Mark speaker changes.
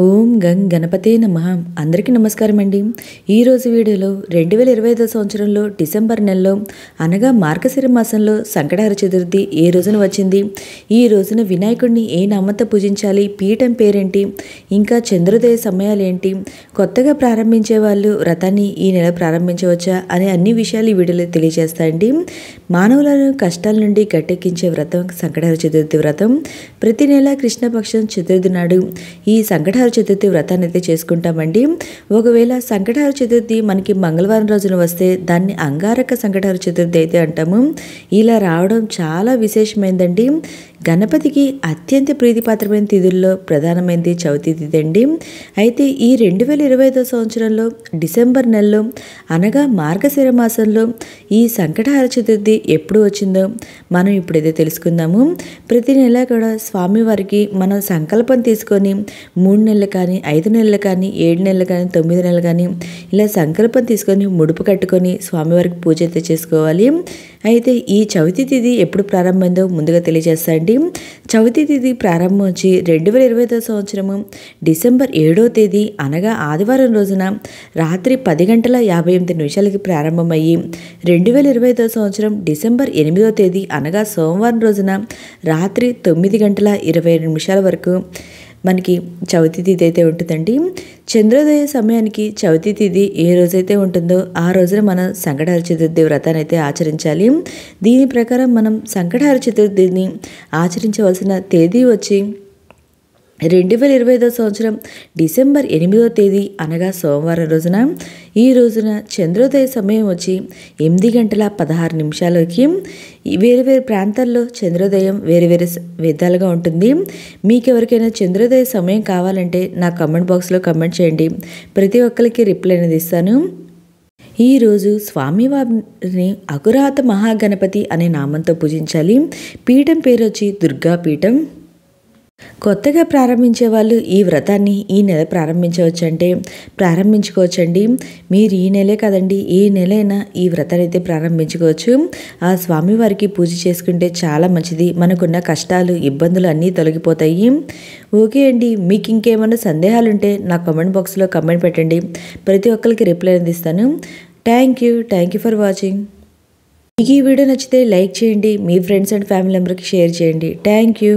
Speaker 1: ఓం గం గణపతే నమః. అందరికీ నమస్కారం అండి. ఈరోజు వీడియోలో 2025 సంవత్సరంలో డిసెంబర్ నెలలో అనగా మార్గశిర మాసంలో సంకటహర చతుర్థి ఏ రోజున వచ్చింది, ఈ రోజున వినాయకుడిని ఏ నామంతో పూజించాలి, పీఠం పేరేంటి, ఇంకా చంద్రోదయ సమయాలు ఏంటి, కొత్తగా ప్రారంభించే వాళ్ళు వ్రతాన్ని ఈ నెల ప్రారంభించవచ్చా అనే అన్ని విషయాలు ఈ వీడియోలో తెలియజేస్తాయండి. మానవులను కష్టాల నుండి గట్టెక్కించే వ్రతం సంకటహర చతుర్థి వ్రతం. ప్రతి నెల కృష్ణపక్షం చతుర్థి నాడు ఈ సంకటహర చతుర్థి వ్రతాన్ని అయితే చేసుకుంటామండి. ఒకవేళ సంకటహర చతుర్థి మనకి మంగళవారం రోజున వస్తే దాన్ని అంగారక సంకటహర చతుర్థి అయితే అంటాము. ఇలా రావడం చాలా విశేషమైందండి. గణపతికి అత్యంత ప్రీతిపాత్రమైన తిథుల్లో ప్రధానమైనది చవితి తిథి అండి. అయితే ఈ 2025 సంవత్సరంలో డిసెంబర్ నెలలో అనగా మార్గశిర మాసంలో ఈ సంకటహర చతుర్థి ఎప్పుడు వచ్చిందో మనం ఇప్పుడైతే తెలుసుకుందాము. ప్రతి నెల కూడా స్వామివారికి మనం సంకల్పం తీసుకొని 3 నెలలు కానీ 5 నెలలు కానీ 7 నెలలు కానీ 9 నెలలు కానీ ఇలా సంకల్పం తీసుకొని ముడుపు కట్టుకొని స్వామివారికి పూజ అయితే చేసుకోవాలి. అయితే ఈ చవితి తిథి ఎప్పుడు ప్రారంభమైందో ముందుగా తెలియజేస్తాండి. చవితి తిథి ప్రారంభం వచ్చి 2025 సంవత్సరము డిసెంబర్ 7వ తేదీ అనగా ఆదివారం రోజున రాత్రి 10:58 ప్రారంభమయ్యి 2025 సంవత్సరం డిసెంబర్ 8వ తేదీ అనగా సోమవారం రోజున రాత్రి 9:22 వరకు మనకి చవితి తిథి అయితే ఉంటుందండి. చంద్రోదయ సమయానికి చవితి తిథి ఏ రోజైతే ఉంటుందో ఆ రోజున మనం సంకటహర చతుర్థి వ్రతాన్ని అయితే ఆచరించాలి. దీని ప్రకారం మనం సంకటహర చతుర్థిని ఆచరించవలసిన తేదీ వచ్చి 2025 సంవత్సరం డిసెంబర్ 8వ తేదీ అనగా సోమవారం రోజున. ఈ రోజున చంద్రోదయ సమయం వచ్చి 8:16 వేరు వేరు ప్రాంతాల్లో చంద్రోదయం వేరు వేరు విధాలుగా ఉంటుంది. మీకు ఎవరికైనా చంద్రోదయ సమయం కావాలంటే నా కమెంట్ బాక్స్లో కమెంట్ చేయండి. ప్రతి ఒక్కరికి రిప్లై అనేది ఇస్తాను. ఈరోజు స్వామివారిని అకురాత మహాగణపతి అనే నామంతో పూజించాలి. పీఠం పేరు వచ్చి దుర్గా పీఠం. కొత్తగా ప్రారంభించే వాళ్ళు ఈ వ్రతాన్ని ఈ నెల ప్రారంభించుకోవచ్చండి. మీరు ఈ నెలే కదండి, ఏ నెలైనా ఈ వ్రతాన్ని అయితే ప్రారంభించుకోవచ్చు. ఆ స్వామివారికి పూజ చేసుకుంటే చాలా మంచిది. మనకున్న కష్టాలు ఇబ్బందులు అన్నీ తొలగిపోతాయి. ఓకే అండి, మీకు ఇంకేమైనా సందేహాలు ఉంటే నా కామెంట్ బాక్స్లో కామెంట్ పెట్టండి. ప్రతి ఒక్కరికి రిప్లై అందిస్తాను. Thank you for watching. మీకు ఈ వీడియో నచ్చితే లైక్ చేయండి, మీ ఫ్రెండ్స్ అండ్ ఫ్యామిలీ మెంబర్కి షేర్ చేయండి. Thank you.